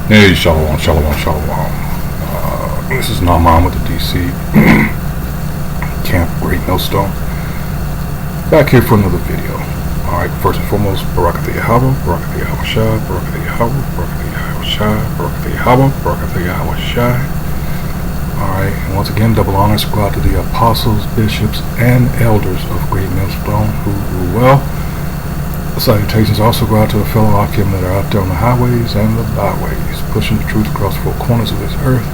Hey, shalom, shalom, shalom. This is Naaman with the DC Camp Great Millstone. Back here for another video. Alright, first and foremost, Barakatha Yahweh, Barakatha Yahweh Shai, Barakatha Yahweh, Barakatha Yahweh Shai, Barakatha Yahweh, Barakatha Yahweh Shai. Alright, and once again, double honors go out to the apostles, bishops, and elders of Great Millstone who rule well. Salutations also go out to the fellow Akim that are out there on the highways and the byways, pushing the truth across 4 corners of this earth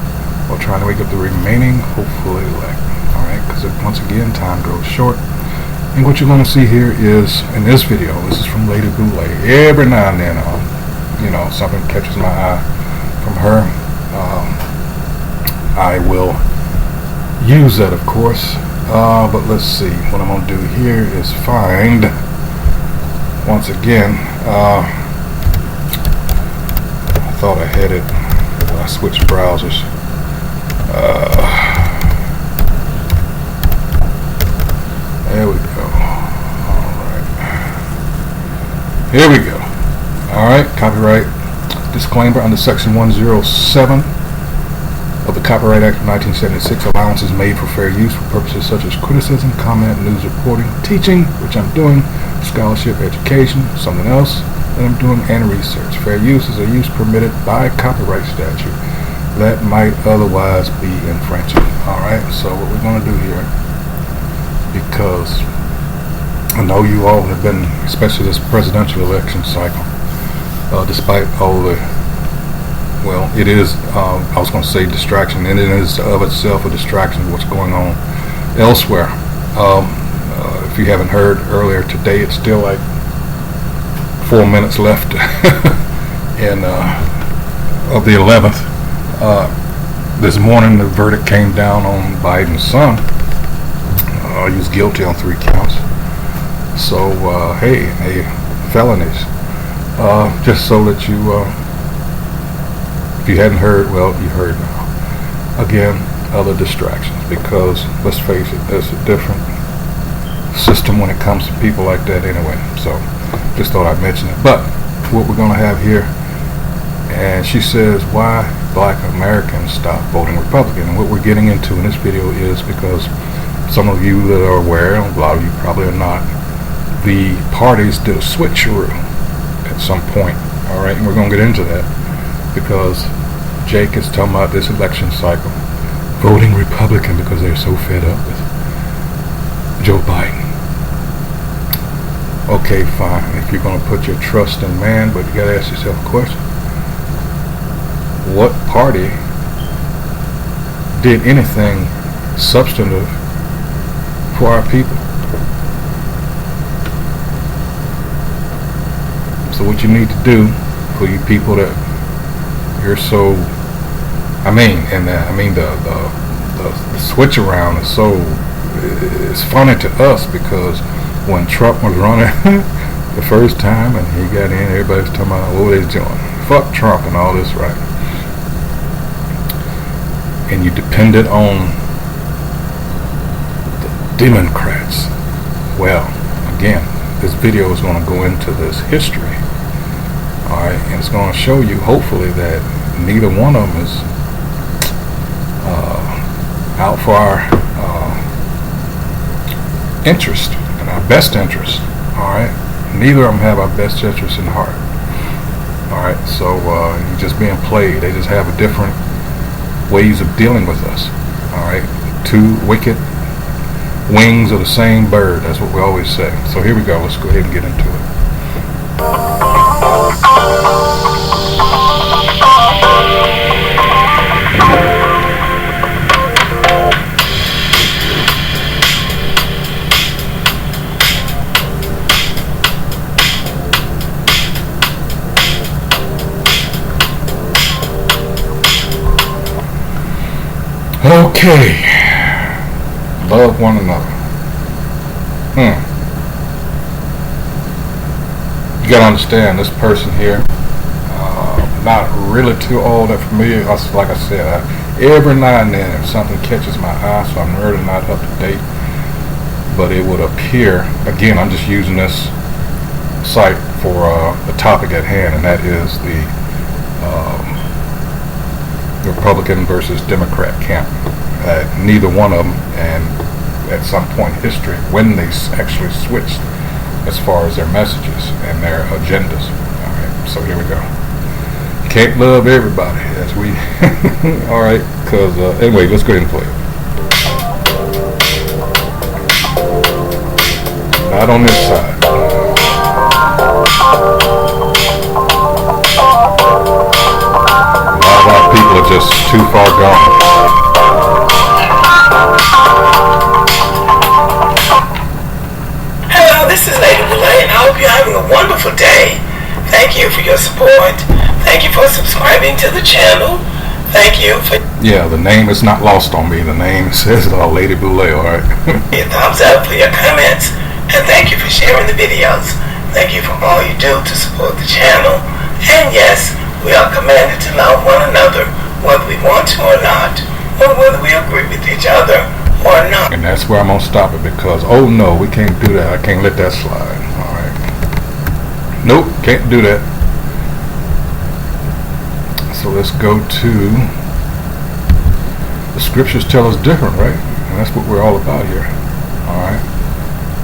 while trying to wake up the remaining hopeful elect. Alright, because once again, time grows short. And what you're going to see here is, in this video, this is from Lady Boule. Every now and then, something catches my eye from her. I will use that, of course. But let's see. What I'm going to do here is find... Once again, I thought I had it when I switched browsers. There we go. Alright. Here we go. Alright, copyright disclaimer under section 107 of the Copyright Act of 1976. Allowance is made for fair use for purposes such as criticism, comment, news reporting, teaching, which I'm doing, scholarship, education, something else that I'm doing, and research. Fair use is a use permitted by copyright statute that might otherwise be infringing. Alright, so what we're going to do here, because I know you all have been, especially this presidential election cycle, despite all the, well, it is, I was going to say distraction, and it is of itself a distraction of what's going on elsewhere. If you haven't heard earlier today, it's still like 4 minutes left of the 11th. This morning the verdict came down on Biden's son. He was guilty on 3 counts. So hey, felonies. Just so that you, if you hadn't heard, well, you heard now. Again, other distractions, because let's face it, there's a different system when it comes to people like that anyway. So just thought I'd mention it. But what we're going to have here, and she says why black Americans stop voting Republican. And what we're getting into in this video is because some of you that are aware, a lot of you probably are not, the parties did a switcheroo at some point. Alright, and we're going to get into that because Jake is talking about this election cycle voting Republican because they're so fed up with Joe Biden. Okay, fine. If you're going to put your trust in man, but you got to ask yourself a question. What party did anything substantive for our people? So what you need to do for you people that you're so, the switch around is so, it's funny to us because when Trump was running the first time and he got in, everybody's talking about what they're doing. Fuck Trump and all this, right? And you depended on the Democrats. Well, again, this video is going to go into this history. Alright, and it's going to show you, hopefully, that neither one of them is out for our interest and our best interest. Alright, neither of them have our best interest in heart. Alright, so you're just being played. They just have a different ways of dealing with us. Alright, 2 wicked wings of the same bird. That's what we always say. So here we go. Let's go ahead and get into it. Okay, love one another. You gotta understand, this person here, not really too old and familiar. Like I said, every now and then if something catches my eye, so I'm really not up to date, but it would appear, again, I'm just using this site for the topic at hand, and that is the Republican versus Democrat camp. Neither one of them, and at some point in history, when they actually switched as far as their messages and their agendas. All right, so here we go. Can't love everybody, as we. All right, because anyway, let's go ahead and play it. Not on this side. A lot of our people are just too far gone. Hello, this is Lady Boulay, and I hope you're having a wonderful day. Thank you for your support. Thank you for subscribing to the channel. Thank you for Yeah, the name is not lost on me. The name says it all, Lady Boulay, all right? your thumbs up, for your comments, and thank you for sharing the videos. Thank you for all you do to support the channel. And yes, we are commanded to love one another, whether we want to or not, or whether we agree with each other or not. And that's where I'm going to stop it because, oh no, we can't do that. I can't let that slide. All right. Nope, can't do that. So let's go to, the scriptures tell us different, right? And that's what we're all about here. All right.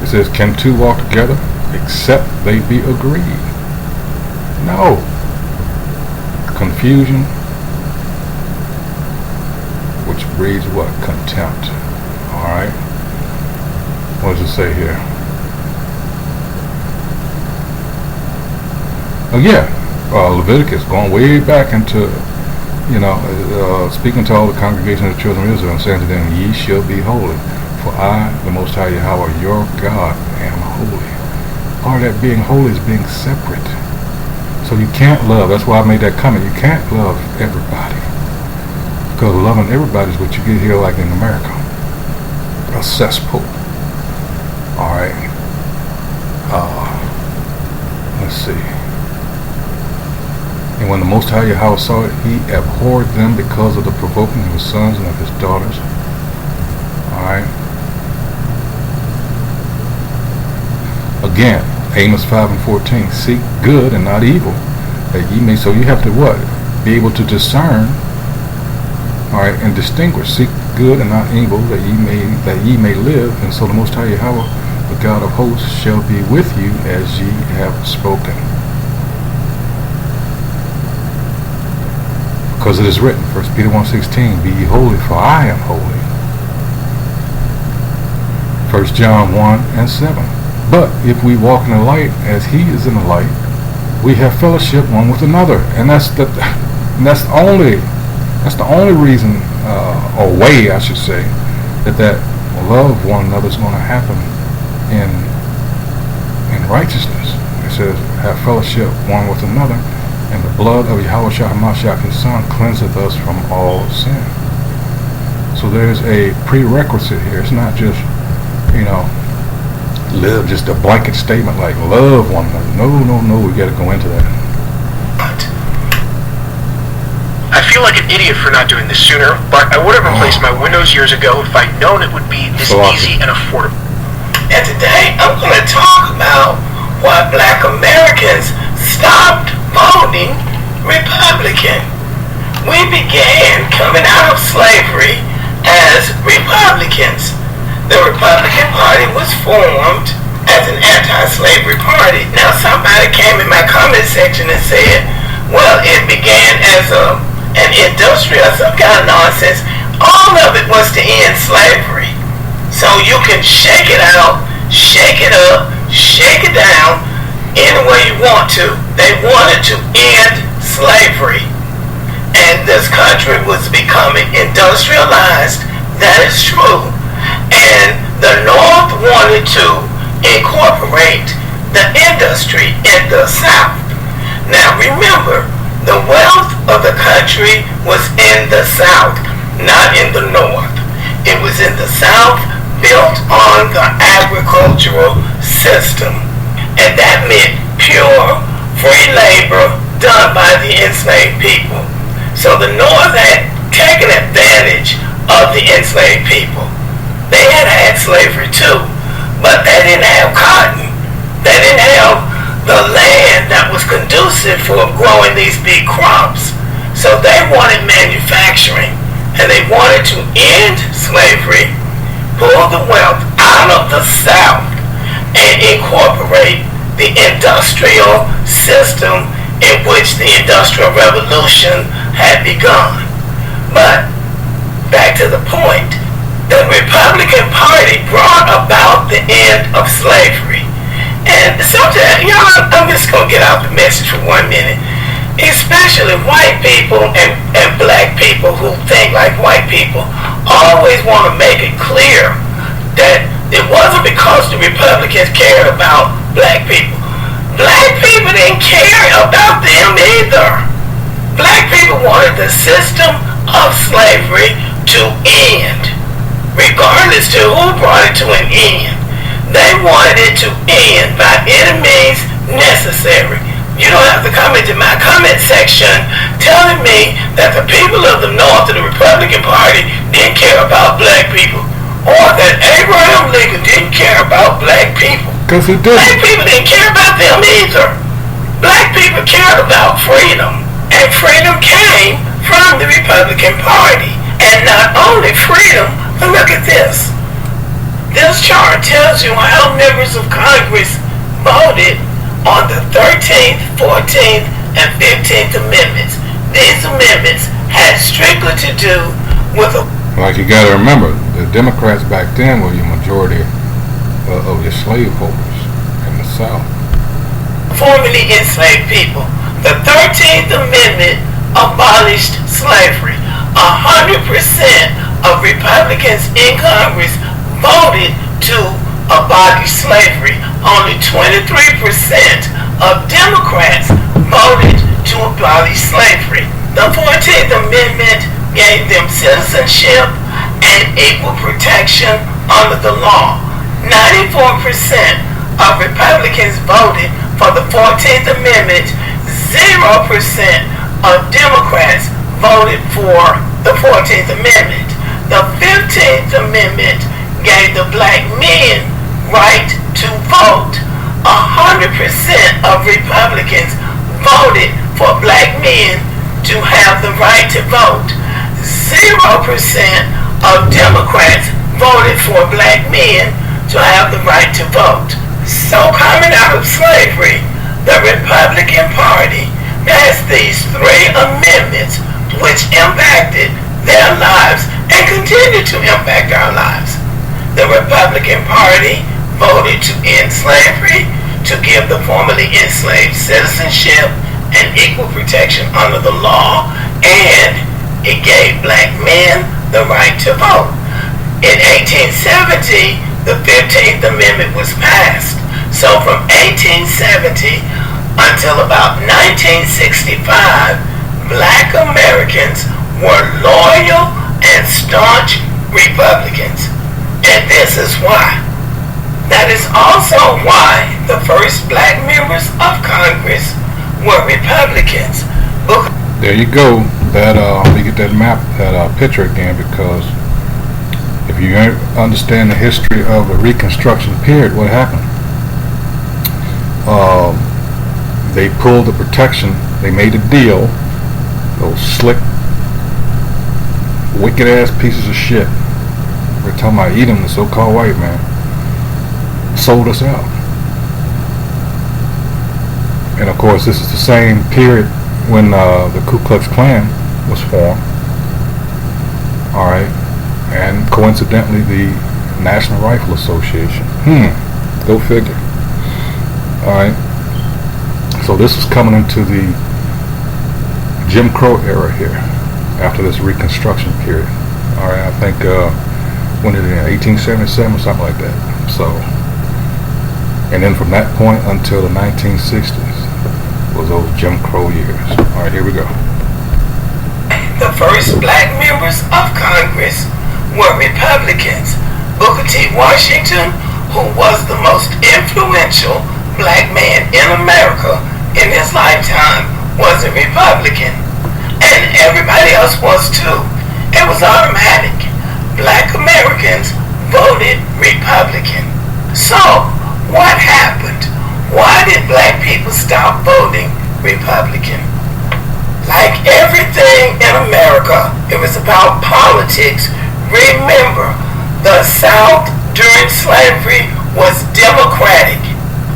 It says, can two walk together except they be agreed? No. Confusion, which breeds what? Contempt. All right. What does it say here? Oh yeah, Leviticus, going way back into, speaking to all the congregation of the children of Israel, and saying to them, ye shall be holy, for I, the Most High Yahweh, your God, am holy. Part of that being holy is being separate. So you can't love, that's why I made that comment, you can't love everybody. Because loving everybody is what you get here like in America. A cesspool. Alright. Let's see. And when the Most High Yahweh saw it, he abhorred them because of the provoking of his sons and of his daughters. Alright. Again, Amos 5 and 14, seek good and not evil, that ye may, so you have to what? Be able to discern, alright, and distinguish, seek good and not evil, that ye may live, and so the Most High Yahweh, the God of hosts, shall be with you as ye have spoken. Because it is written, 1 Peter 1:16, be ye holy, for I am holy. 1 John 1 and 7. But if we walk in the light as he is in the light, we have fellowship one with another. And that's the only reason, or way I should say, that love one another is going to happen in righteousness. It says, have fellowship one with another, and the blood of Yahweh HaMashiach, his son, cleanseth us from all sin. So there's a prerequisite here. It's not just, live just a blanket statement like love one another. No, we got to go into that. I feel like an idiot for not doing this sooner, but I would have replaced my Windows years ago if I'd known it would be this easy and affordable. And today I'm going to talk about why Black Americans stopped voting Republican. We began coming out of slavery as Republicans. The Republican Party was formed as an anti-slavery party. Now somebody came in my comment section and said, well, it began as an industrial, some kind of nonsense. All of it was to end slavery. So you can shake it out, shake it up, shake it down, any way you want to. They wanted to end slavery. And this country was becoming industrialized. That is true. And the North wanted to incorporate the industry in the South. Now remember, the wealth of the country was in the South, not in the North. It was in the South, built on the agricultural system. And that meant pure, free labor done by the enslaved people. So the North had taken advantage of the enslaved people. They had slavery too, but they didn't have cotton. They didn't have the land that was conducive for growing these big crops. So they wanted manufacturing, and they wanted to end slavery, pull the wealth out of the South, and incorporate the industrial system in which the Industrial Revolution had begun. But, back to the point, the Republican Party brought about the end of slavery. And sometimes, y'all, I'm just going to get out the message for 1 minute. Especially white people and black people who think like white people always want to make it clear that it wasn't because the Republicans cared about black people. Black people didn't care about them either. Black people wanted the system of slavery to end, regardless to who brought it to an end. They wanted it to end by any means necessary. You don't have to come into my comment section telling me that the people of the North of the Republican Party didn't care about black people, or that Abraham Lincoln didn't care about black people. Because he did. Black people didn't care about them either. Black people cared about freedom, and freedom came from the Republican Party. And not only freedom, but look at this. This chart tells you how members of Congress voted on the 13th, 14th, and 15th Amendments. These amendments had strictly to do with Like, you got to remember, the Democrats back then were your majority of your slaveholders in the South. Formerly enslaved people. The 13th Amendment abolished slavery. 100% of Republicans in Congress voted to abolish slavery. Only 23% of Democrats voted to abolish slavery. The 14th Amendment gave them citizenship and equal protection under the law. 94% of Republicans voted for the 14th Amendment. 0% of Democrats voted for the 14th Amendment. The 15th Amendment gave the black men right to vote. 100% of Republicans voted for black men to have the right to vote. 0% of Democrats voted for black men to have the right to vote. So coming out of slavery, the Republican Party passed these 3 amendments which impacted their lives and continue to impact our lives. The Republican Party voted to end slavery, to give the formerly enslaved citizenship and equal protection under the law, and it gave black men the right to vote. In 1870, the 15th Amendment was passed. So from 1870 until about 1965, black Americans were loyal and staunch Republicans. And this is why. That is also why the first black members of Congress were Republicans. There you go. Let me get that map, that picture again, because if you understand the history of the Reconstruction period, what happened? They pulled the protection. They made a deal. Those slick, wicked ass pieces of shit. We're talking about Edom, the so-called white man, sold us out. And of course, this is the same period when the Ku Klux Klan was formed. Alright. And coincidentally, the National Rifle Association. Go figure. Alright. So this is coming into the Jim Crow era here, after this Reconstruction period. Alright, I think, when did it end? 1877 or something like that. So, and then from that point until the 1960s was those Jim Crow years. Alright, here we go. The first black members of Congress were Republicans. Booker T. Washington, who was the most influential black man in America in his lifetime, was a Republican. And everybody else was too. It was automatic. Black Americans voted Republican. So, what happened? Why did black people stop voting Republican? Like everything everything in America, it was about politics. Remember, the South during slavery was Democratic.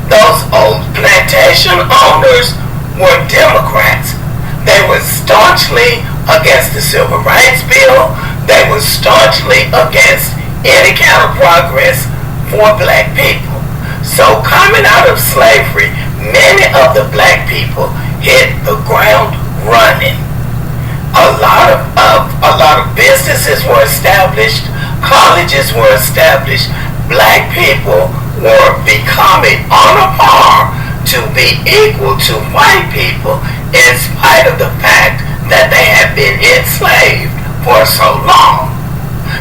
Those old plantation owners were Democrats. They were staunchly against the Civil Rights Bill. They were staunchly against any kind of progress for black people. So coming out of slavery, many of the black people hit the ground running. A lot of businesses were established, colleges were established. Black people were becoming on a par to be equal to white people in spite of the fact that they had been enslaved for so long.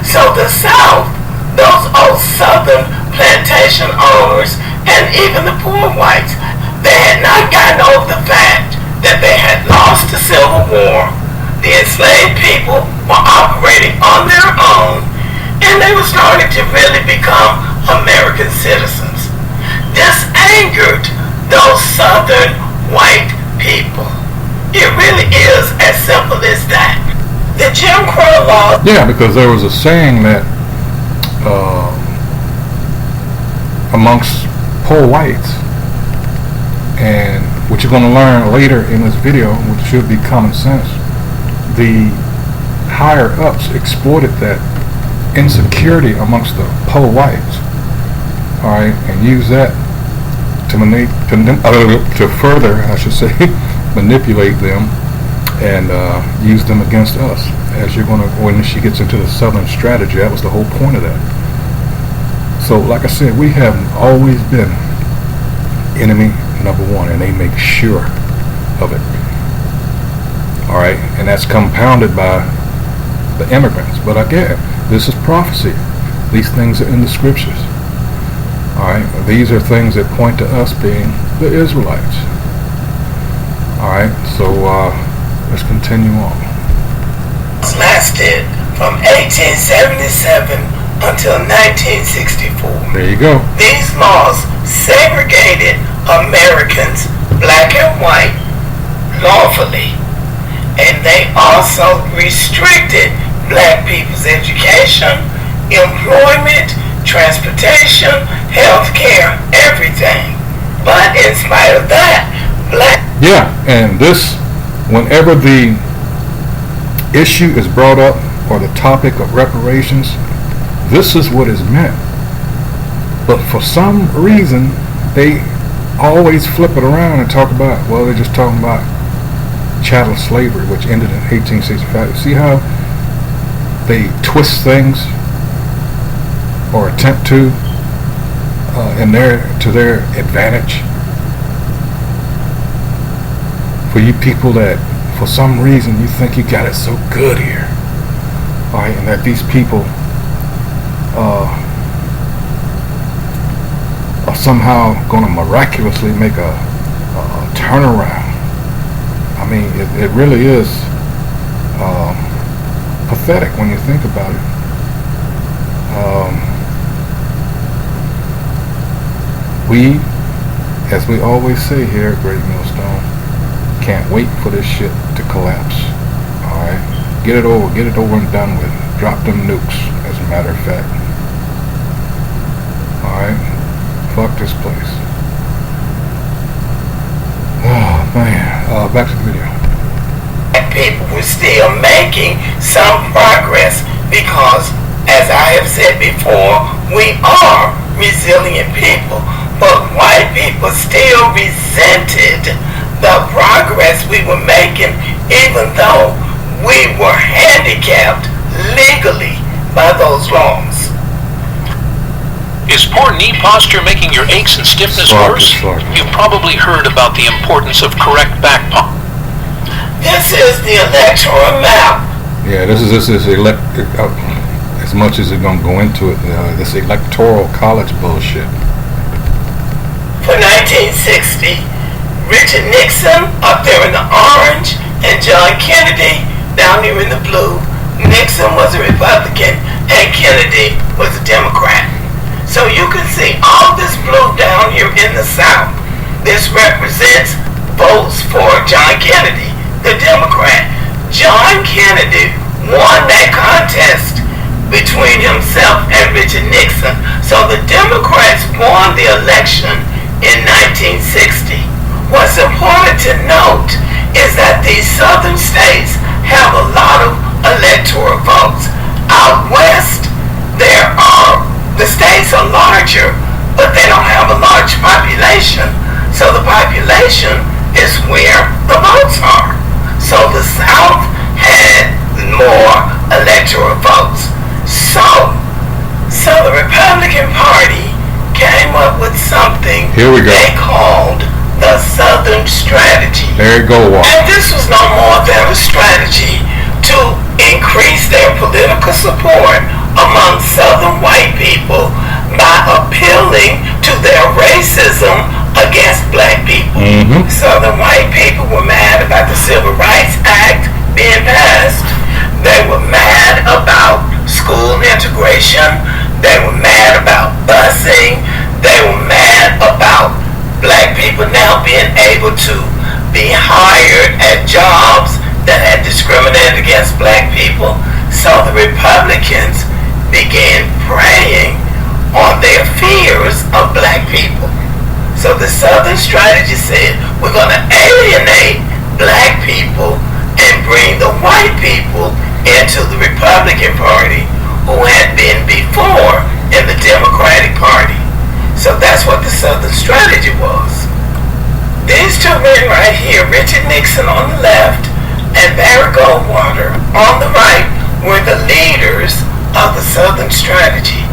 So the South, those old Southern plantation owners, and even the poor whites, they had not gotten over the fact that they had lost the Civil War. The enslaved people were operating on their own, and they were starting to really become American citizens. This angered those Southern white people. It really is as simple as that. The Jim Crow law... Yeah, because there was a saying that amongst poor whites, and what you're going to learn later in this video, which should be common sense, the higher ups exploited that insecurity amongst the poor whites, all right, and use that to further, I should say, manipulate them and use them against us. As you're going to, when she gets into the Southern strategy, that was the whole point of that. So, like I said, we have always been enemy number one, and they make sure of it. All right, and that's compounded by the immigrants. But again, this is prophecy. These things are in the scriptures. All right, these are things that point to us being the Israelites. All right, so let's continue on. Lasted from 1877 until 1964. There you go. These laws segregated Americans, black and white, lawfully, and they also restricted black people's education, employment, transportation, health care, everything. But in spite of that, black... Yeah, and this, whenever the issue is brought up, or the topic of reparations, this is what is meant. But for some reason, they always flip it around and talk about, well, they're just talking about chattel slavery, which ended in 1865. See how they twist things, or attempt to, to their advantage? For you people that, for some reason, you think you got it so good here, all right, and that these people are somehow going to miraculously make a turnaround. I mean, it really is pathetic when you think about it. We, as we always say here at Great Millstone, can't wait for this shit to collapse. Alright? Get it over and done with. Drop them nukes, as a matter of fact. Alright? Fuck this place. Oh man. Back to the video. People were still making some progress because, as I have said before, we are resilient people. But white people still resented the progress we were making, even though we were handicapped legally by those laws. Is poor knee posture making your aches and stiffness worse? You've probably heard about the importance of correct back posture. This is the electoral map. Yeah, this is as much as it's gonna go into it, this electoral college bullshit. For 1960, Richard Nixon up there in the orange, and John Kennedy down here in the blue. Nixon was a Republican, and Kennedy was a Democrat. So you can see all this blue down here in the South. This represents votes for John Kennedy, the Democrat. John John Kennedy won that contest between himself and Richard Nixon. So the Democrats won the election in 1960. What's important to note is that these southern states have a lot of electoral votes. Out west, the states are larger, but they don't have a large population. So the population is where the votes are. So the South had more electoral votes. So the Republican Party came up with something they called the Southern Strategy. There you go, Walker. And this was no more than a strategy to increase their political support among Southern white people by appealing to their racism against black people. Southern white people were mad about the Civil Rights Act being passed. They were mad about school integration. They were mad about busing. They were mad about black people now being able to be hired at jobs that had discriminated against black people. So the Republicans began preying on their fears of black people. So the Southern strategy said, we're going to alienate black people and bring the white people into the Republican Party who had been before in the Democratic Party. So that's what the Southern strategy was. These two men right here, Richard Nixon on the left and Barry Goldwater on the right, were the leaders of the Southern strategy.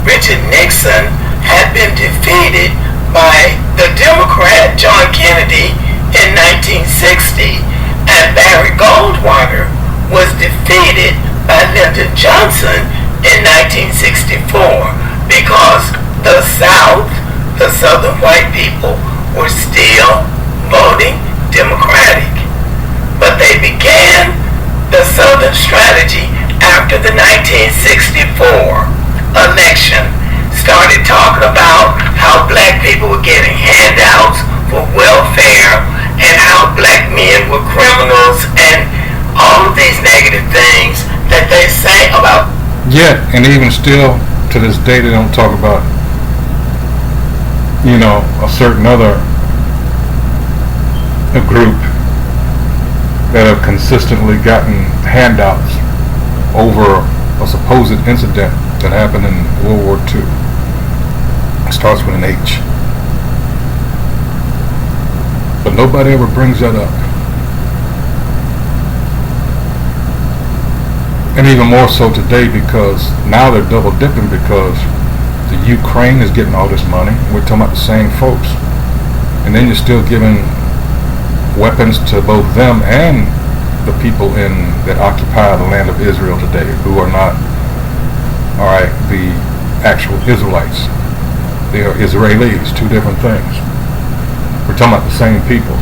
Richard Nixon had been defeated by the Democrat John Kennedy in 1960, and Barry Goldwater was defeated by Lyndon Johnson in 1964 because the South, the Southern white people, were still voting Democratic. But they began the Southern strategy after the 1964 election, started talking about how black people were getting handouts for welfare and how black men were criminals and all of these negative things that they say about. Yeah, and even still to this day they don't talk about, a certain other group that have consistently gotten handouts over a supposed incident that happened in World War II. It starts with an H. But nobody ever brings that up. And even more so today, because now they're double dipping, because the Ukraine is getting all this money. We're talking about the same folks. And then you're still giving weapons to both them and the people that occupy the land of Israel today, who are not, the actual Israelites. They are Israelis, two different things. We're talking about the same peoples.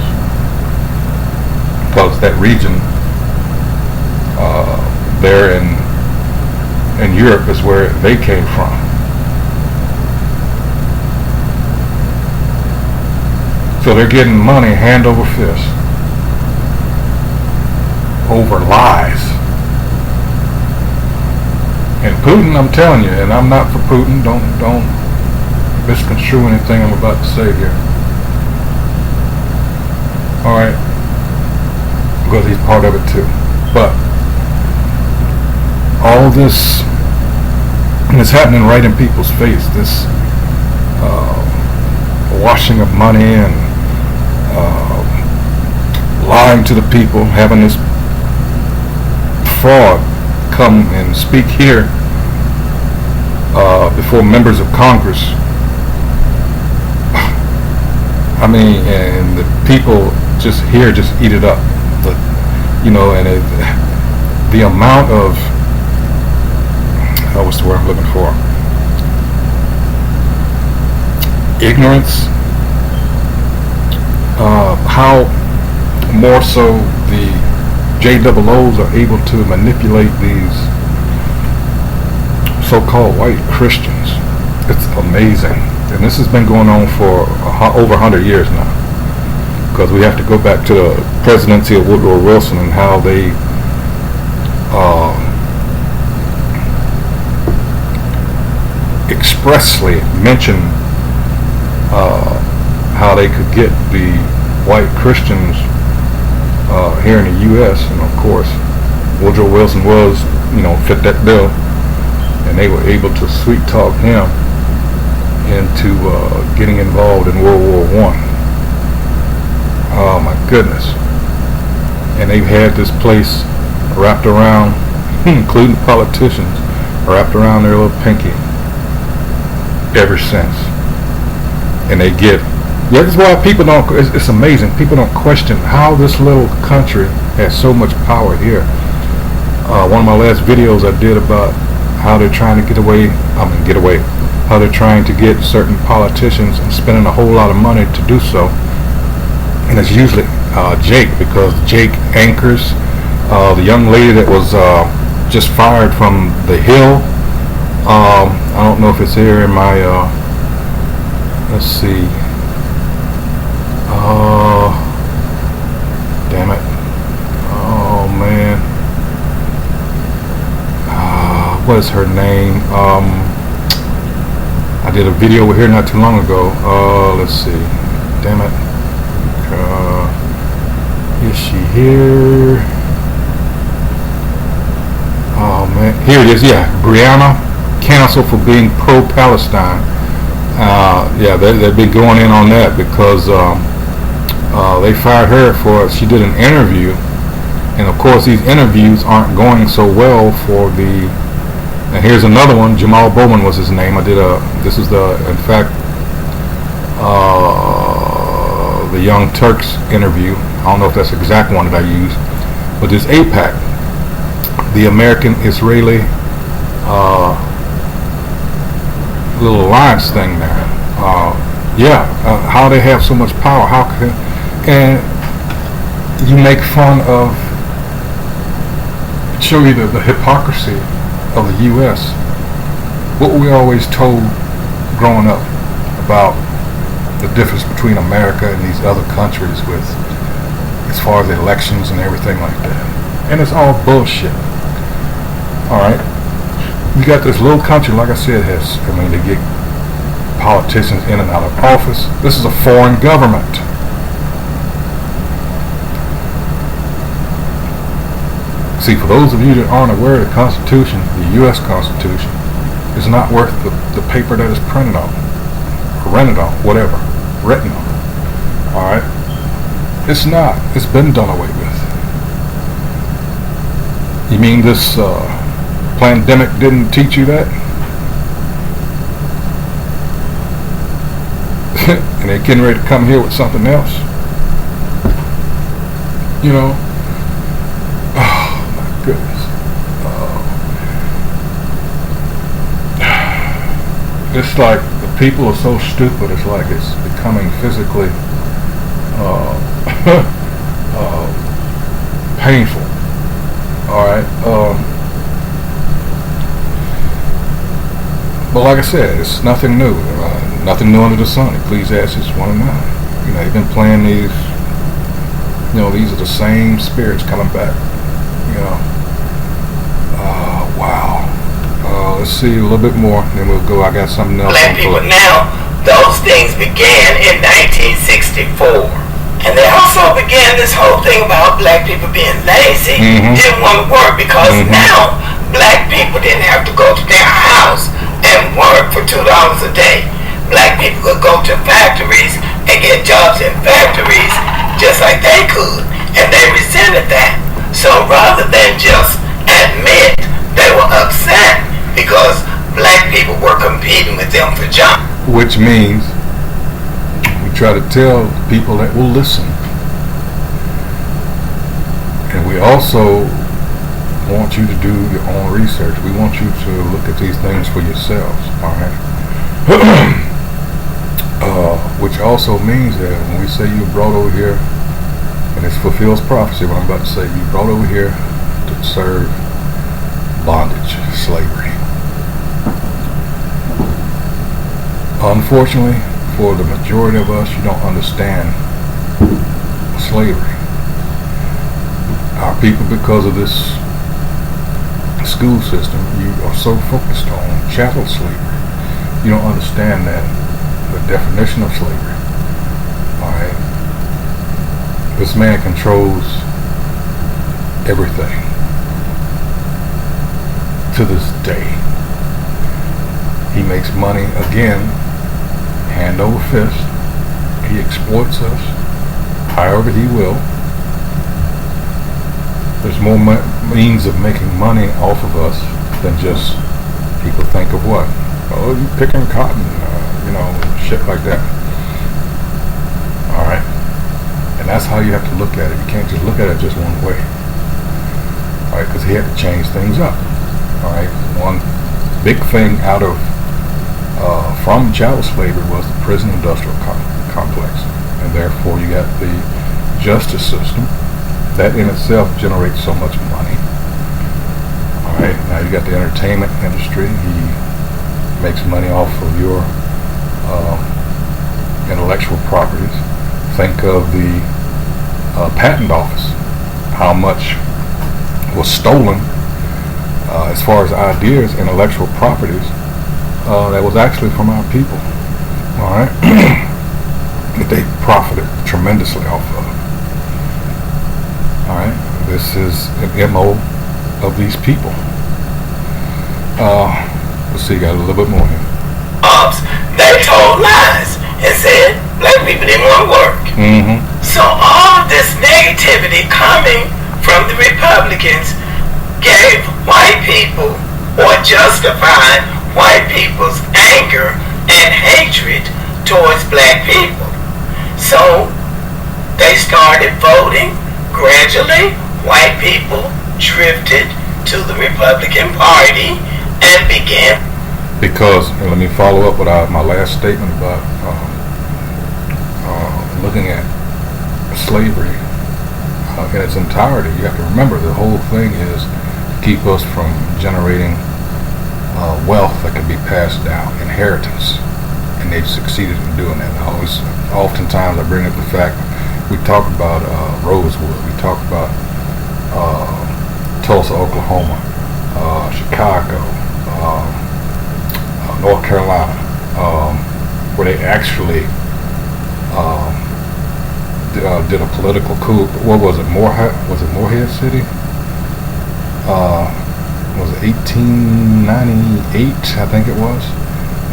Because that region there in Europe is where they came from. So they're getting money hand over fist over lies. And Putin, I'm telling you, and I'm not for Putin, don't misconstrue anything I'm about to say here. Alright? Because he's part of it too. But all this is happening right in people's face. This washing of money and lying to the people, having this fraud come and speak here before members of Congress. And the people just here just eat it up. The amount of what's the word I'm looking for? Ignorance. How more so the JOOs are able to manipulate these so-called white Christians. It's amazing. And this has been going on for over 100 years now. Because we have to go back to the presidency of Woodrow Wilson and how they expressly mention how they could get the white Christians here in the U.S. And of course, Woodrow Wilson was, fit that bill, and they were able to sweet talk him into getting involved in World War I. Oh my goodness. And they've had this place wrapped around, including politicians, wrapped around their little pinky ever since. And they get, that's why people don't, it's amazing, people don't question how this little country has so much power here. One of my last videos I did about how they're trying to how they're trying to get certain politicians and spending a whole lot of money to do so. And it's usually Jake, because Jake anchors the young lady that was just fired from The Hill. I don't know if it's here in my, let's see. Damn it. Oh man. What is her name? I did a video over here not too long ago. Let's see. Damn it. Is she here? Oh man, here it is. Yeah, Brianna, canceled for being pro-Palestine. Yeah, they've been going in on that because they fired her for, she did an interview, and of course these interviews aren't going so well for the. And here's another one. Jamal Bowman was his name. This is in fact, the Young Turks interview. I don't know if that's the exact one that I used, but this AIPAC, the American-Israeli little alliance thing there. How they have so much power. And you make fun of, show you the hypocrisy of the U.S. What we always told growing up about the difference between America and these other countries with, as far as elections and everything like that. And it's all bullshit. Alright? You got this little country, like I said, they get politicians in and out of office. This is a foreign government. See, for those of you that aren't aware of the Constitution, the U.S. Constitution is not worth the paper that it's printed on, or rented on, whatever, written on. Alright? It's not. It's been done away with. You mean this pandemic didn't teach you that? And they're getting ready to come here with something else? Oh my goodness. It's like the people are so stupid, it's like it's becoming physically painful. Alright. But like I said, it's nothing new. Nothing new under the sun. Ecclesiastes 1:9. They've been playing these. These are the same spirits coming back. Wow. Let's see a little bit more, then we'll go. I got something else. Black people now, those things began in 1964. And they also began this whole thing about black people being lazy, didn't want to work, because now black people didn't have to go to their house and work for $2 a day. Black people could go to factories and get jobs in factories just like they could, and they resented that. So rather than just admit they were upset because black people were competing with them for jobs. Which means we try to tell people that will listen. And we also want you to do your own research. We want you to look at these things for yourselves, alright? Which also means that when we say you brought over here, and it fulfills prophecy, what I'm about to say, you brought over here to serve bondage, slavery. Unfortunately, for the majority of us, you don't understand slavery. Our people, because of this school system, you are so focused on chattel slavery. You don't understand that the definition of slavery. All right. This man controls everything to this day. He makes money again, hand over fist. He exploits us however he will. There's more means of making money off of us than just people think of what? Oh, you picking cotton, shit like that. All right. And that's how you have to look at it. You can't just look at it just one way. All right, because he had to change things up. All right. One big thing out of from chattel slavery was the prison industrial complex, and therefore you got the justice system that in itself generates so much money. All right, now you got the entertainment industry. He makes money off of your intellectual properties. Think of the patent office, how much was stolen as far as ideas, intellectual properties, that was actually from our people. All right, that they profited tremendously off of. All right, this is an MO of these people. Let's see, got a little bit more here. They told lies and said black people didn't want to work. Mm-hmm. So all of this negativity coming from the Republicans gave white people, or justified white people's anger and hatred towards black people. So they started voting. Gradually, white people drifted to the Republican Party and began. Because, and let me follow up with my last statement about looking at slavery in its entirety. You have to remember the whole thing is to keep us from generating wealth that can be passed down, inheritance, and they've succeeded in doing that. Oftentimes I bring up the fact, we talk about Rosewood, we talk about Tulsa, Oklahoma, Chicago, North Carolina, where they actually did a political coup. What was it? Morehead City? Was it 1898? I think it was.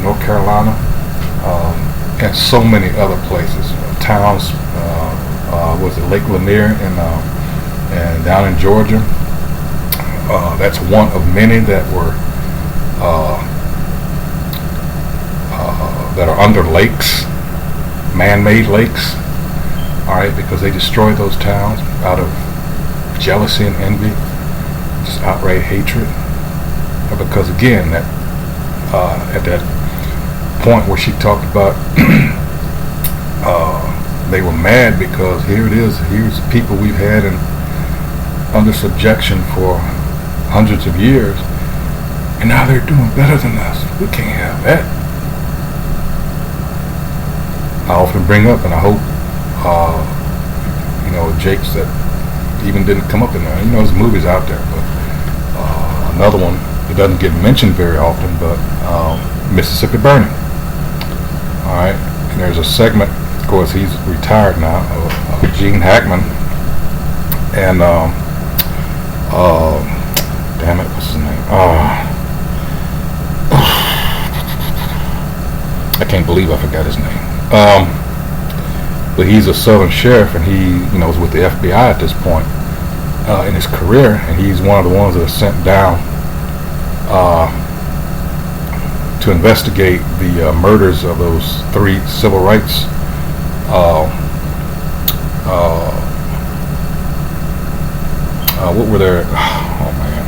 North Carolina, and so many other places, towns. Was it Lake Lanier and down in Georgia? That's one of many that were that are under lakes, man-made lakes. All right, because they destroyed those towns out of jealousy and envy, just outright hatred. Because again, that at that point where she talked about they were mad because here's people we've had under subjection for hundreds of years, and now they're doing better than us. We can't have that. I often bring up, and I hope Jakes that even didn't come up in there. There's movies out there, but another one that doesn't get mentioned very often, but Mississippi Burning. All right, and there's a segment. Of course, he's retired now. Gene Hackman and damn it, what's his name? I can't believe I forgot his name. But he's a Southern sheriff, and he is with the FBI at this point in his career, and he's one of the ones that are sent down to investigate the murders of those 3 civil rights what were their, oh man,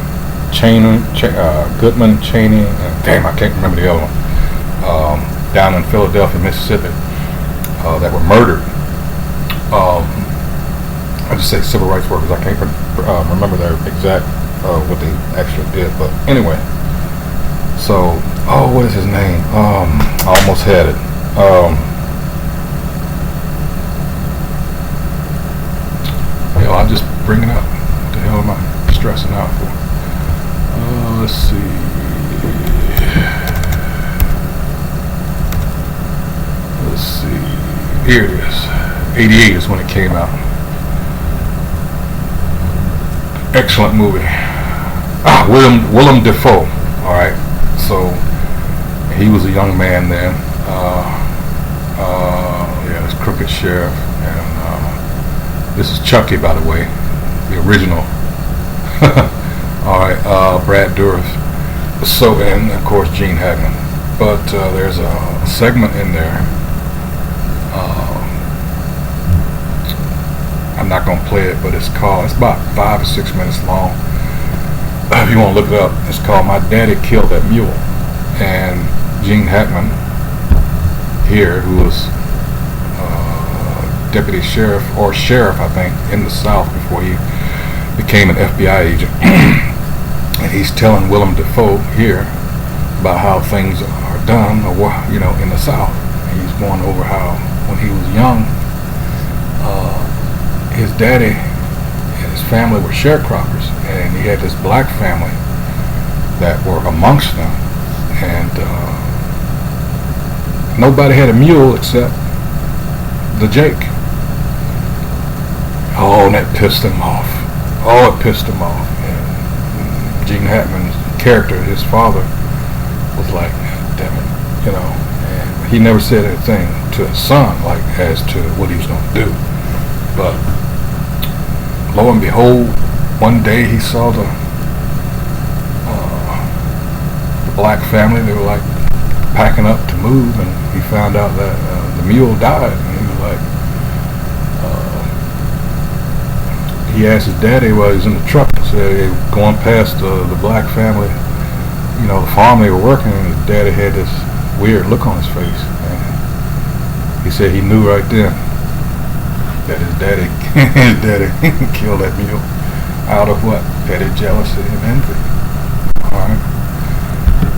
Goodman, Cheney, and damn, I can't remember the other one, down in Philadelphia, Mississippi, that were murdered. I just say civil rights workers. I can't remember their exact what they actually did, but anyway. So, what is his name? I almost had it. I'll just bring it up. What the hell am I stressing out for? let's see. Let's see. Here it is. 88 is when it came out. Excellent movie. Willem Dafoe. All right. So he was a young man then. Yeah, this crooked sheriff. And this is Chucky, by the way, the original. All right, Brad Dourif. So, and of course Gene Hackman. But there's a segment in there. I'm not gonna play it, but it's about 5 or 6 minutes long. If you want to look it up, it's called "My Daddy Killed That Mule," and Gene Hackman here, who was deputy sheriff or sheriff, I think, in the South before he became an FBI agent, and he's telling Willem Dafoe here about how things are done, or in the South. And he's going over how when he was young, his daddy and his family were sharecroppers, and he had this black family that were amongst them, and nobody had a mule except the Jake. Oh, and that pissed him off. Oh, it pissed him off. And Gene Hackman's character, his father, was like, damn it, and he never said anything to his son, like, as to what he was going to do. But lo and behold, one day he saw the black family. They were like packing up to move, and he found out that the mule died. And he was like, he asked his daddy while he was in the truck, said, going past the black family, the farm they were working, and his daddy had this weird look on his face, and he said he knew right then that his daddy killed that mule out of what? Petty jealousy and envy. Alright.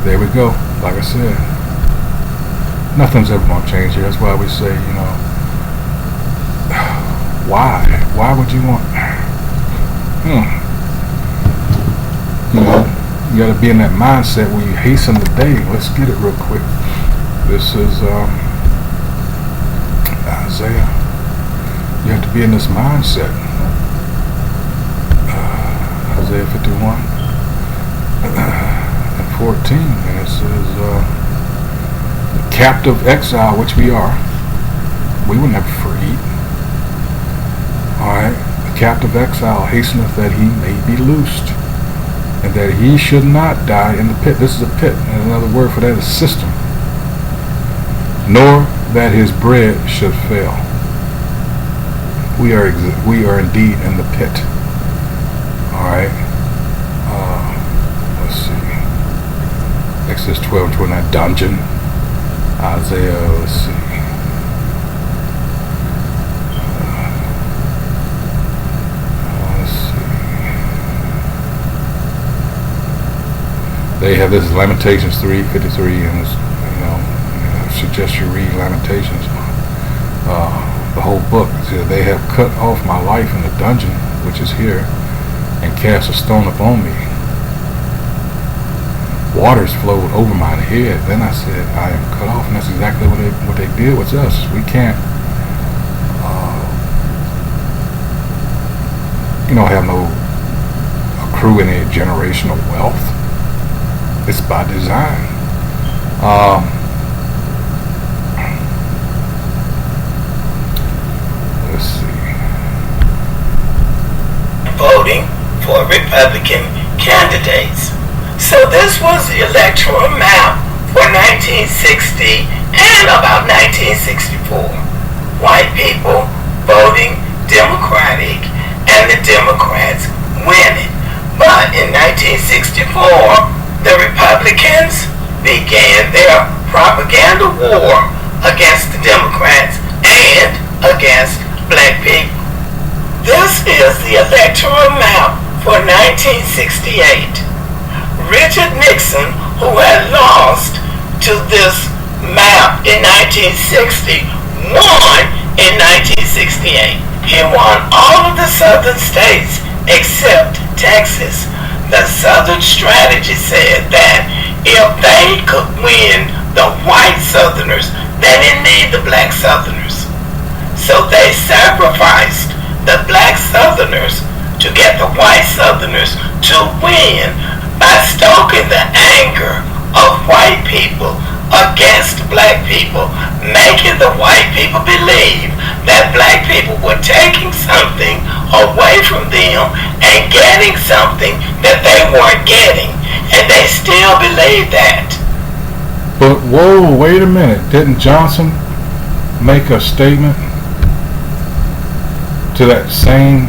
There we go. Like I said, nothing's ever going to change here. That's why we say, why? Why would you want... You got to be in that mindset where you hasten the day. Let's get it real quick. This is Isaiah. You have to be in this mindset. Isaiah 51 and 14, and it says, the captive exile which we are, we were never freed. Alright, the captive exile hasteneth that he may be loosed, and that he should not die in the pit. This is a pit, and another word for that is system. Nor that his bread should fail. We are indeed in the pit. All right. Let's see. Exodus 12 and 29, dungeon. Isaiah. Let's see. Let's see. They have this Lamentations 3:53, and it's, I suggest you read Lamentations. The whole book. They have cut off my life in the dungeon, which is here, and cast a stone upon me. Waters flowed over my head. Then I said, I am cut off, and that's exactly what they did with us. We can't, have no accrue any generational wealth. It's by design. Let's see. Voting for Republican candidates. So this was the electoral map for 1960 and about 1964. White people voting Democratic and the Democrats winning. But in 1964, the Republicans began their propaganda war against the Democrats and against black people. This is the electoral map for 1968. Richard Nixon, who had lost to this map in 1960, won in 1968. He won all of the southern states except Texas. The Southern strategy said that if they could win the white Southerners, they didn't need the black Southerners. So they sacrificed the black Southerners to get the white Southerners to win by stoking the anger of white people against black people, making the white people believe that black people were taking something away from them and getting something that they weren't getting, and they still believe that. But whoa, wait a minute. Didn't Johnson make a statement to that same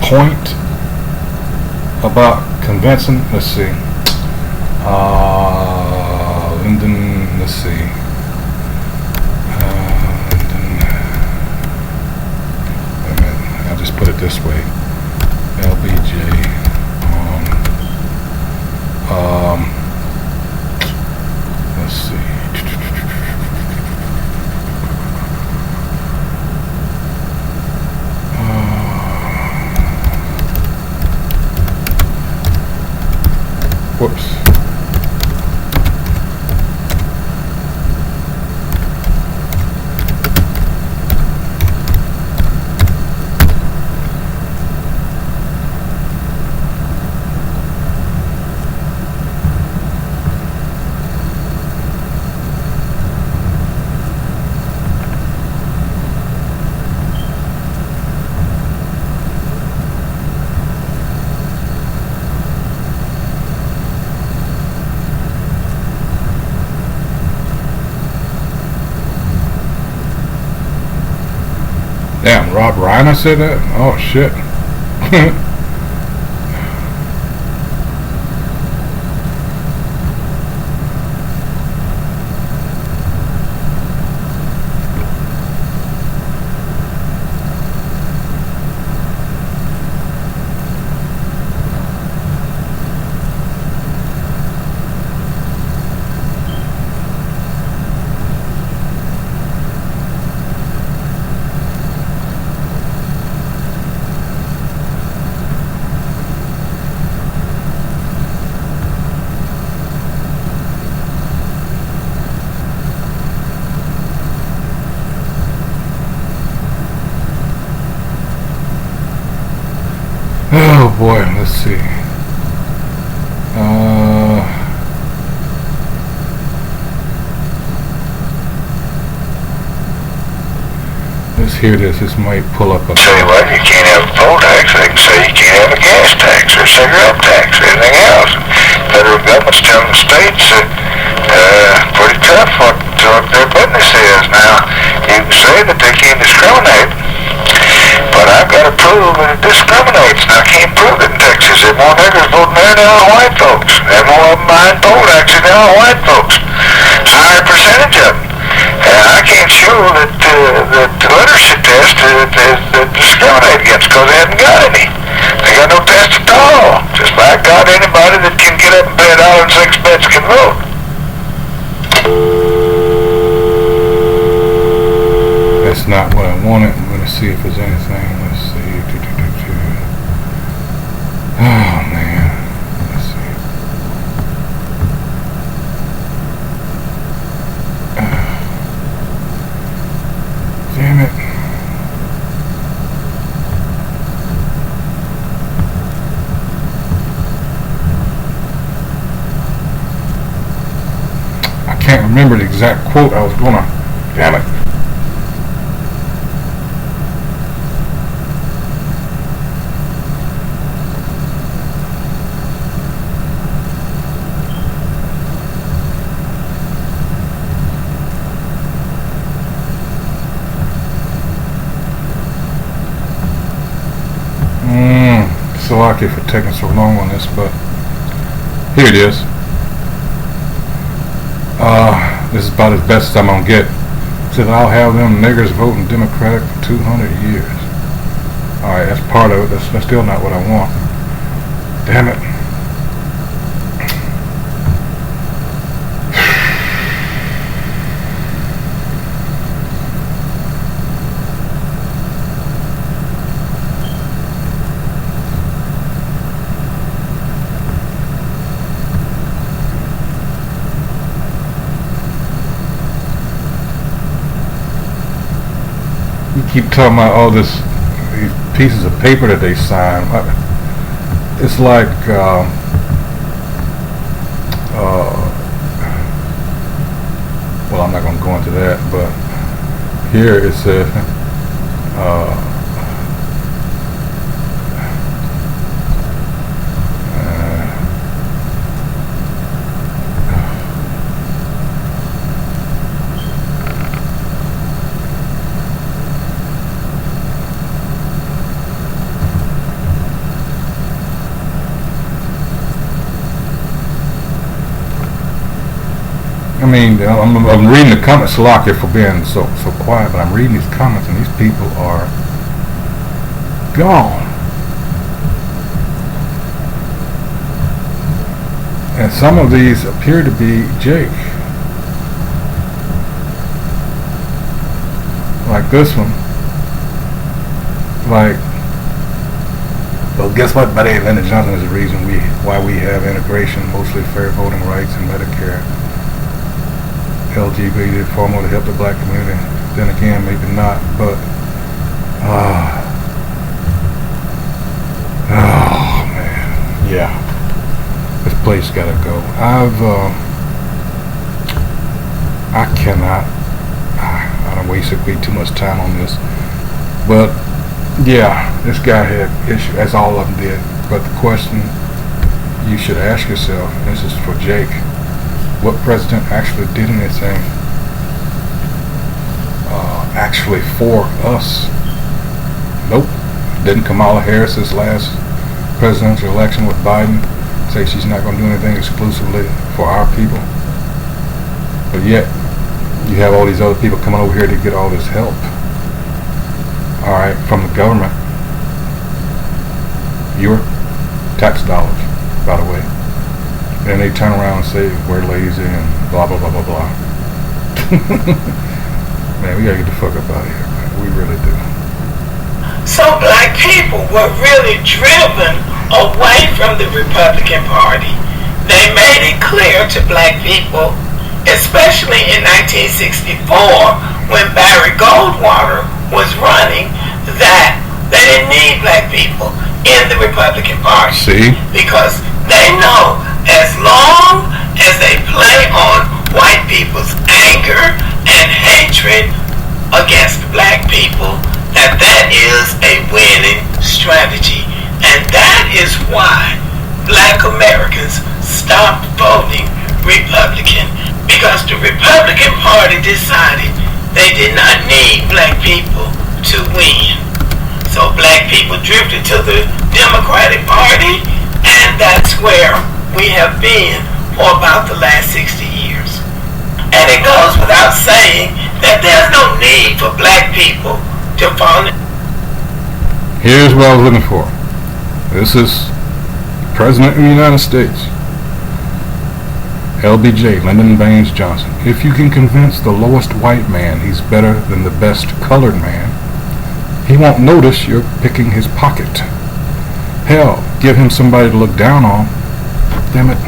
point about convincing? Let's see. Lyndon, let's see. Lyndon, wait a minute. I'll just put it this way. LBJ on, let's see. Whoops. Damn, Rob Reiner said that? Oh, shit. Oh boy, let's see. Let's hear this. This might pull up a... Say, well, you can't have a poll tax. They can say you can't have a gas tax or a cigarette tax or anything else. Federal government's telling the states pretty tough what their business is. Now, you can say that they can't discriminate, but I've got to prove that it discriminates, and I can't prove it in Texas. There are more niggers voting there than are white folks. There are more of them buying poll taxes than are white folks. It's a higher percentage of them. And I can't show that the literacy test that discriminate against because they haven't got any. They got no test at all. Just like God, anybody that can get up and pay $1.06 can vote. That's not what I wanted. I'm going to see if there's anything. Let's see. Oh, man. Let's see. Damn it. I can't remember the exact quote I was going to. Damn it. Sorry for taking so long on this, but here it is. This is about as best as I'm gonna get. It says I'll have them niggers voting Democratic for 200 years. Alright, that's part of it. That's still not what I want. Damn it. keep talking about all these pieces of paper that they sign. It's like well, I'm not going to go into that, but here it says I mean, I'm reading the comments, Slocky, for being so quiet, but I'm reading these comments, and these people are gone. And some of these appear to be Jake. Like this one. Like, well, guess what, buddy? Lyndon Johnson is the reason why we have integration, mostly fair voting rights and Medicare. LGBT formula to help the black community. Then again, maybe not, but oh man, yeah, this place gotta go. I cannot. I don't waste way too much time on this, but yeah, this guy had issues, as all of them did. But the question you should ask yourself, and this is for Jake. What president actually did anything actually for us? Nope. Didn't Kamala Harris's last presidential election with Biden say she's not going to do anything exclusively for our people? But yet, you have all these other people coming over here to get all this help. Alright, from the government. Your tax dollars, by the way. And they turn around and say we're lazy and blah blah blah blah blah. Man, we gotta get the fuck up out of here, man. We really do. So black people were really driven away from the Republican Party. They made it clear to black people, especially in 1964 when Barry Goldwater was running, that they didn't need black people in the Republican Party. See? Because they know as long as they play on white people's anger and hatred against black people, that is a winning strategy. And that is why black Americans stopped voting Republican, because the Republican Party decided they did not need black people to win. So black people drifted to the Democratic Party, and that's where we have been for about the last 60 years. And it goes without saying that there's no need for black people to fall in. Here's what I was looking for. This is the President of the United States, LBJ, Lyndon Baines Johnson. If you can convince the lowest white man he's better than the best colored man, he won't notice you're picking his pocket. Hell, give him somebody to look down on. Damn it.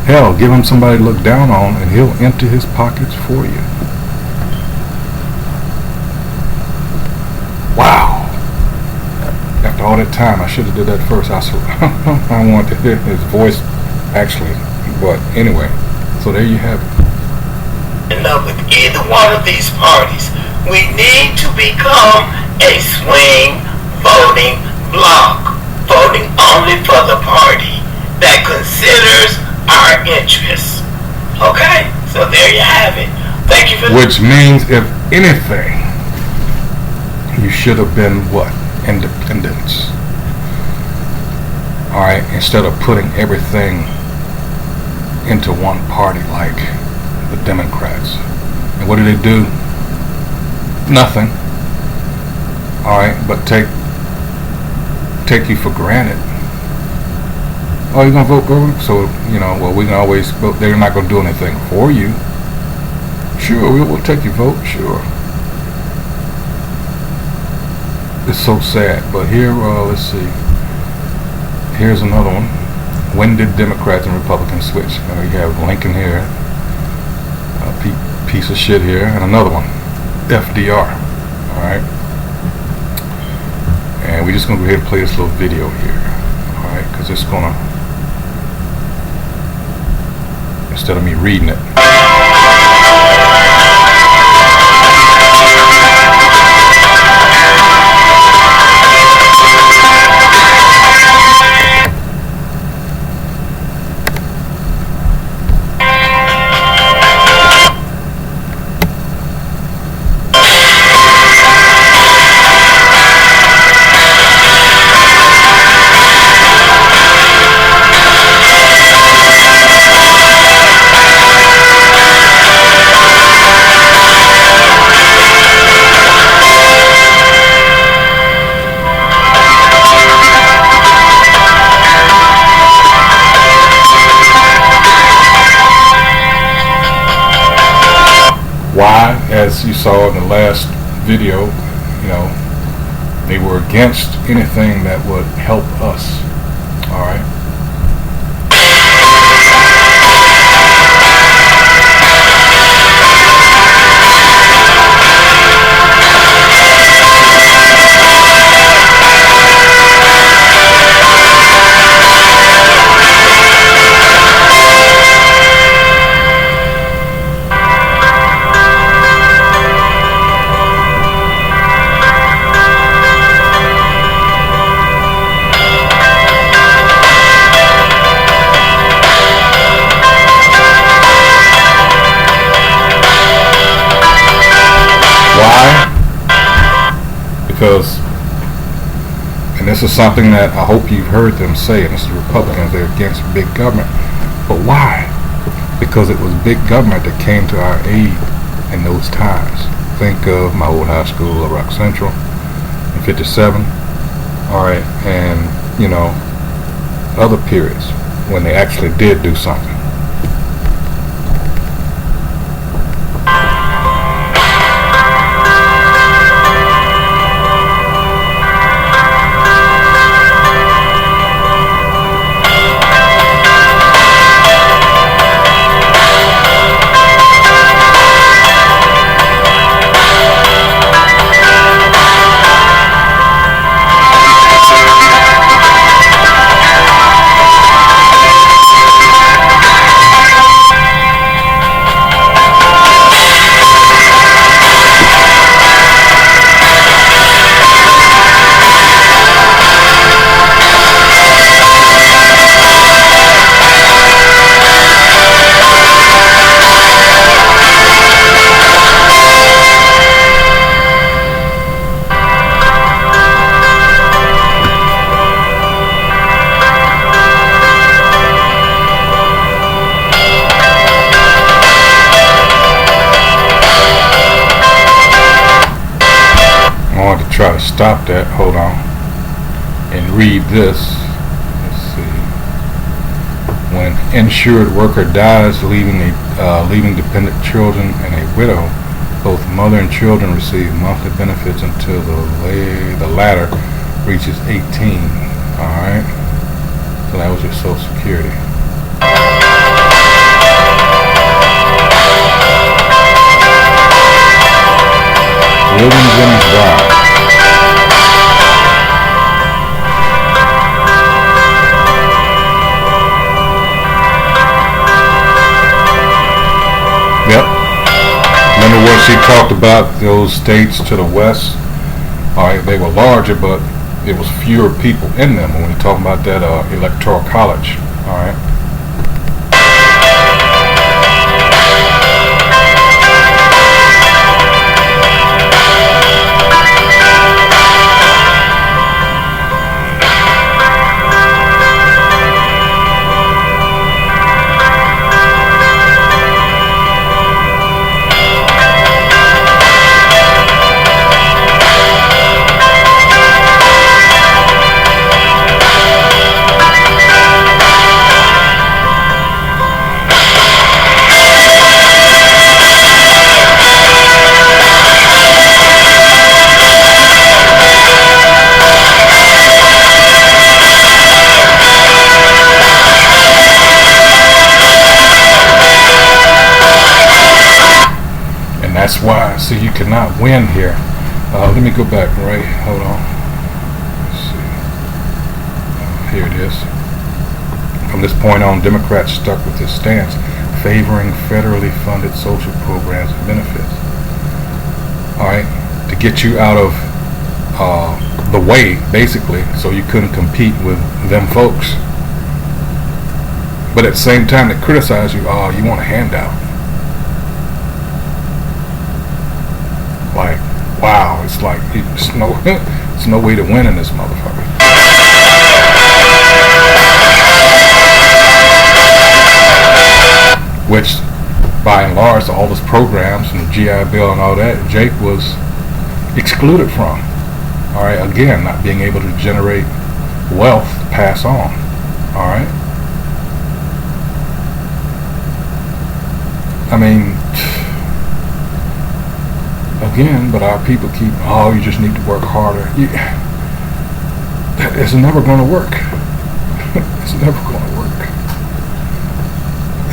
Hell, give him somebody to look down on and he'll empty his pockets for you. Wow. After all that time, I should have did that first. I wanted to hear his voice actually. But anyway, so there you have it. In love with either one of these parties. We need to become a swing voting bloc, voting only for the party that considers our interests. Okay? So there you have it. Thank you for Which means, if anything, you should have been what? Independents. Alright, instead of putting everything into one party like the Democrats. And what do? Nothing. Alright, but take you for granted. Oh, you're gonna vote government? So, well, we can always vote. They're not gonna do anything for you. Sure, we'll take your vote, sure. It's so sad. But here, let's see. Here's another one. When did Democrats and Republicans switch? You have Lincoln here, a piece of shit here, and another one. FDR. Alright? And we're just going to go ahead and play this little video here. Alright? Because it's going to, instead of me reading it. Why, as you saw in the last video, you know, they were against anything that would help us. Alright? Because, and this is something that I hope you've heard them say, and this is Republicans, they're against big government. But why? Because it was big government that came to our aid in those times. Think of my old high school, La Rock Central, in 57. Alright, and, you know, other periods when they actually did do something. Try to stop that. Hold on and read this. Let's see. When an insured worker dies, leaving dependent children and a widow, both mother and children receive monthly benefits until the latter reaches 18. All right. So that was your Social Security. William Jennings Bryan. Remember what she talked about those states to the west? Alright, they were larger, but it was fewer people in them when we talk about that electoral college. Alright. That's why, see, you cannot win here Let me go back, right? Hold on. Let's see. Here it is. From this point on, Democrats stuck with this stance, favoring federally funded social programs and benefits. All right, to get you out of the way, basically, so you couldn't compete with them folks. But at the same time, they criticize you. Oh, you want a handout? Like, wow, it's like it's no way to win in this motherfucker. Which, by and large, all those programs and the GI Bill and all that, Jake was excluded from. All right, again, not being able to generate wealth to pass on. All right. I mean, again, but our people keep, oh, you just need to work harder. It's never going to work. It's never going to work.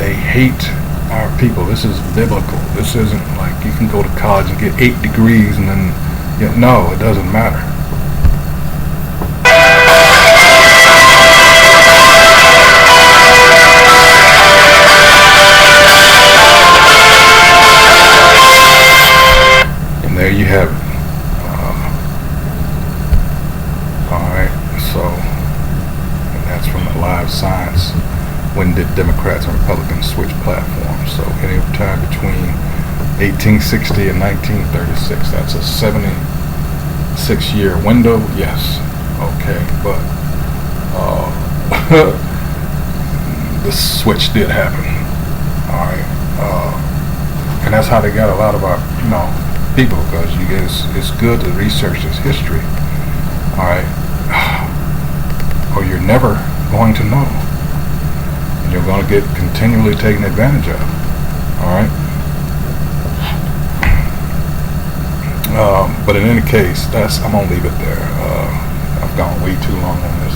They hate our people. This is biblical. This isn't like you can go to college and get 8 degrees and then, no, it doesn't matter. And there you have it. Alright, so, and that's from the Live Science. When did Democrats and Republicans switch platforms? So any time between 1860 and 1936. That's a 76-year window. Yes. Okay, but the switch did happen. All right, and that's how they got a lot of our, people, because you guys, it's good to research this history. All right, or you're never going to know. You're going to get continually taken advantage of. All right. But in any case, I'm gonna leave it there. I've gone way too long on this.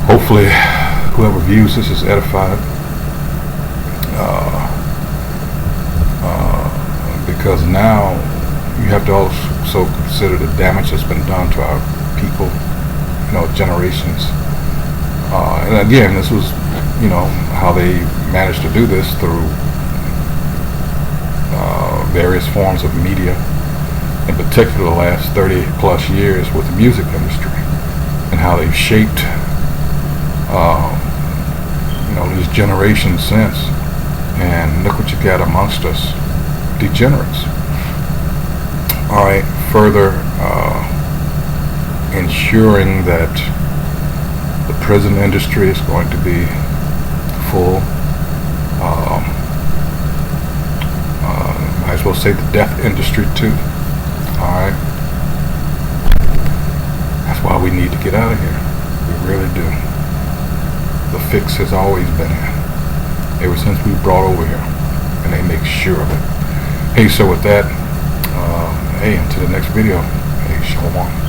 Hopefully, whoever views this is edified. Because now you have to also consider the damage that's been done to our people, generations. And again, this was, how they managed to do this through various forms of media, in particular the last 30 plus years with the music industry, and how they've shaped, these generations since. And look what you got amongst us, degenerates. All right, further ensuring that the prison industry is going to be full. Might as well say the death industry too. Alright. That's why we need to get out of here. We really do. The fix has always been here. Ever since we brought over here. And they make sure of it. Hey, so with that, hey, until the next video. Hey, shalom.